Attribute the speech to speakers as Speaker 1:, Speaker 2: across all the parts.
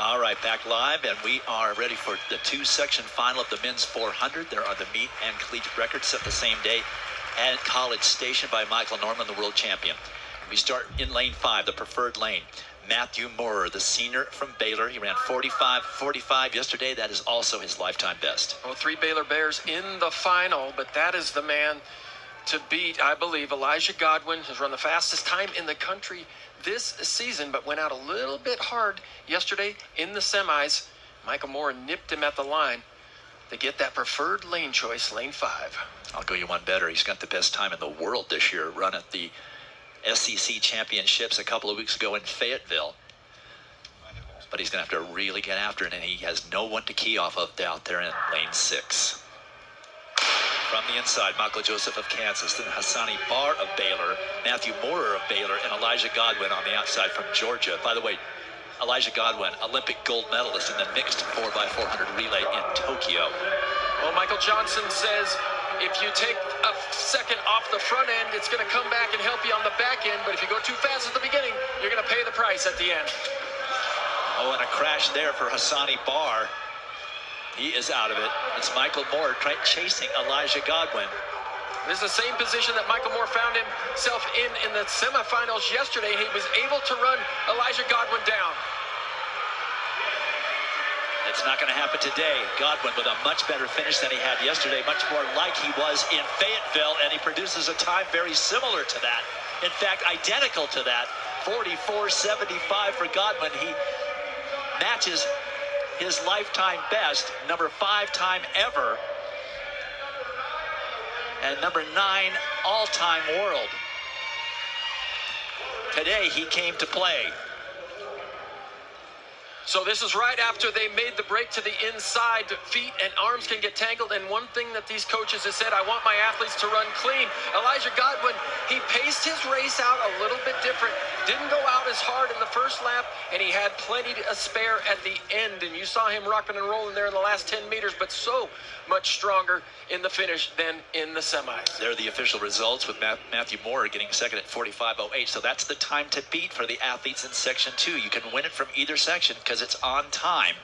Speaker 1: All right, back live, and we are ready for the two-section final of the men's 400. There are the meet and collegiate records set the same day at College Station by Michael Norman, the world champion. We start in lane 5, the preferred lane. Matthew Moore, the senior from Baylor. He ran 45-45 yesterday. That is also his lifetime best.
Speaker 2: Well, 3 Baylor Bears in the final, but that is the man to beat, I believe. Elijah Godwin has run the fastest time in the country this season, but went out a little bit hard yesterday in the semis. Michael Moore nipped him at the line to get that preferred lane choice, lane 5.
Speaker 1: I'll go you one better. He's got the best time in the world this year, run at the SEC championships a couple of weeks ago in Fayetteville. But he's going to have to really get after it, and he has no one to key off of out there in lane 6. From the inside, Michael Joseph of Kansas, then Hasani BARR of Baylor, Matthew Moore of Baylor, and Elijah Godwin on the outside from Georgia. By the way, Elijah Godwin, Olympic gold medalist in the mixed 4x400 relay in Tokyo.
Speaker 2: Well, Michael Johnson says if you take a second off the front end, it's going to come back and help you on the back end. But if you go too fast at the beginning, you're going to pay the price at the end.
Speaker 1: Oh, and a crash there for Hasani BARR. He is out of it. It's Michael Moore chasing Elijah Godwin.
Speaker 2: This is the same position that Michael Moore found himself in the semifinals yesterday. He was able to run Elijah Godwin down.
Speaker 1: It's not going to happen today. Godwin with a much better finish than he had yesterday, much more like he was in Fayetteville, and he produces a time very similar to that. In fact, identical to that. 44.75 for Godwin. He matches his lifetime best, number 5 time ever, and number 9 all-time world. Today he came to play.
Speaker 2: So this is right after they made the break to the inside. Feet and arms can get tangled. And one thing that these coaches have said, I want my athletes to run clean. Elijah Godwin, he paced his race out a little bit different. Didn't go out as hard in the first lap, and he had plenty to spare at the end. And you saw him rocking and rolling there in the last 10 meters, but so much stronger in the finish than in the semis.
Speaker 1: There are the official results with Matthew Moore getting second at 45.08. So that's the time to beat for the athletes in Section 2. You can win it from either section because it's on time.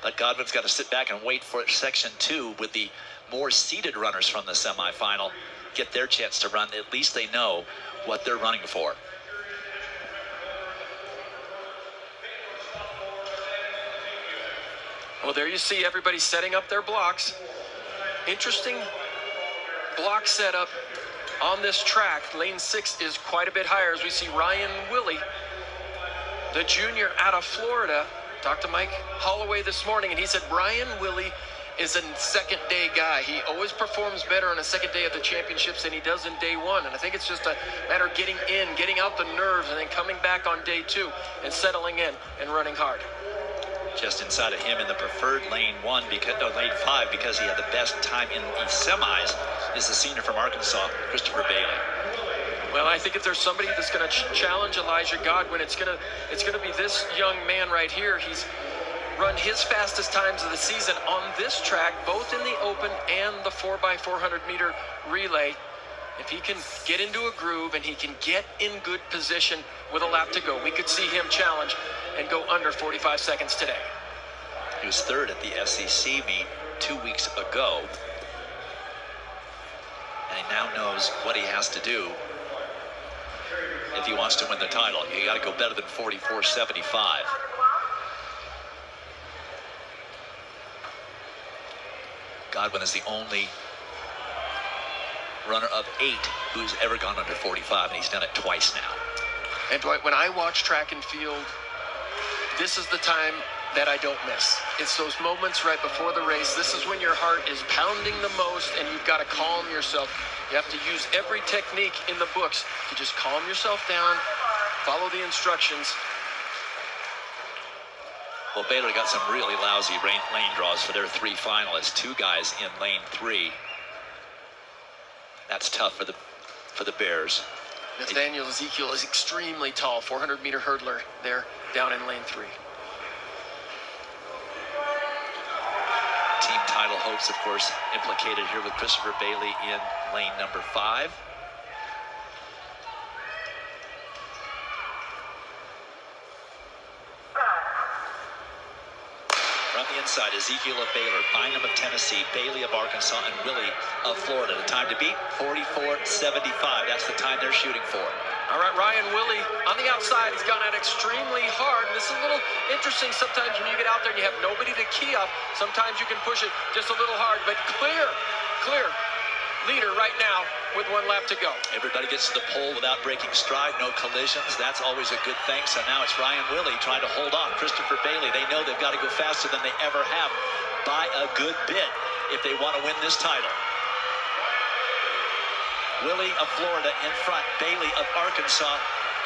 Speaker 1: But Godwin's got to sit back and wait for Section 2 with the more seeded runners from the semifinal get their chance to run. At least they know what they're running for.
Speaker 2: Well, there you see everybody setting up their blocks. Interesting block setup on this track. Lane 6 is quite a bit higher as we see Ryan Willie, the junior out of Florida. Talked to Mike Holloway this morning, and he said Ryan Willie is a second-day guy. He always performs better on a second day of the championships than he does in day 1. And I think it's just a matter of getting in, getting out the nerves, and then coming back on day 2 and settling in and running hard.
Speaker 1: Just inside of him in the preferred lane 5 because he had the best time in the semis is the senior from Arkansas, Christopher Bailey.
Speaker 2: Well, I think if there's somebody that's going to challenge Elijah Godwin, it's going to be this young man right here. He's run his fastest times of the season on this track, both in the open and the 4x400 meter relay. If he can get into a groove and he can get in good position with a lap to go, we could see him challenge and go under 45 seconds today.
Speaker 1: He was third at the SEC meet 2 weeks ago. And he now knows what he has to do if he wants to win the title. You got to go better than 44.75. Godwin is the only runner of 8 who's ever gone under 45, and he's done it twice now.
Speaker 2: And Dwight, when I watch track and field, this is the time that I don't miss. It's those moments right before the race. This is when your heart is pounding the most, and you've got to calm yourself. You have to use every technique in the books to just calm yourself down, follow the instructions.
Speaker 1: Well, Baylor got some really lousy lane draws for their 3 finalists. 2 guys in lane 3. That's tough for the Bears.
Speaker 2: Nathaniel EZEKIEL is extremely tall, 400-meter hurdler there down in lane 3.
Speaker 1: Team title hopes, of course, implicated here with Christopher Bailey in lane number 5. From the inside, Ezekiel of Baylor, BYNUM of Tennessee, Bailey of Arkansas, and Willie of Florida. The time to beat, 44:75. That's the time they're shooting for.
Speaker 2: All right, Ryan Willie on the outside has gone out extremely hard. This is a little interesting sometimes when you get out there and you have nobody to key up. Sometimes you can push it just a little hard, but clear leader right now with 1 lap to go.
Speaker 1: Everybody gets to the pole without breaking stride, no collisions. That's always a good thing. So now it's Ryan Willie trying to hold off Christopher Bailey. They know they've got to go faster than they ever have by a good bit if they want to win this title. Willie of Florida in front, Bailey of Arkansas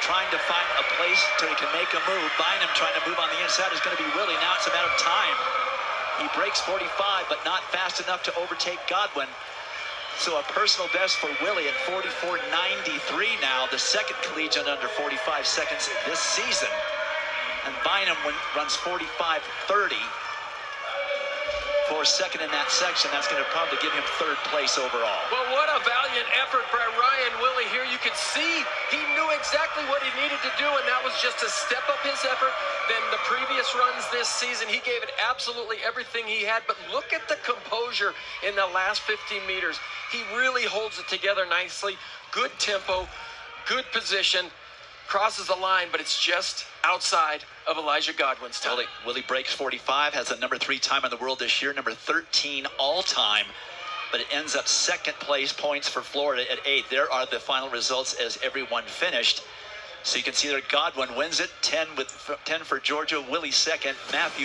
Speaker 1: trying to find a place so he can make a move. BYNUM trying to move on the inside is going to be Willie. Now it's a matter of time. He breaks 45, but not fast enough to overtake Godwin. So a personal best for Willie at 44:93 now, the second collegiate under 45 seconds this season. And BYNUM runs 45:30 for second in that section. That's going to probably give him 3rd place overall.
Speaker 2: Well, what a valiant effort by Ryan Willie here. You can see he knew exactly what he needed to do, and that was just to step up his effort than the previous runs this season. He gave it absolutely everything he had, but look at the composure in the last 15 meters. He really holds it together nicely. Good tempo, good position, crosses the line, but it's just outside of Elijah Godwin's time.
Speaker 1: Willie breaks 45, has a number 3 time in the world this year, number 13 all-time, but it ends up 2nd place, points for Florida at 8. There are the final results as everyone finished. So you can see there Godwin wins it, 10 for Georgia, Willie 2nd, Matthew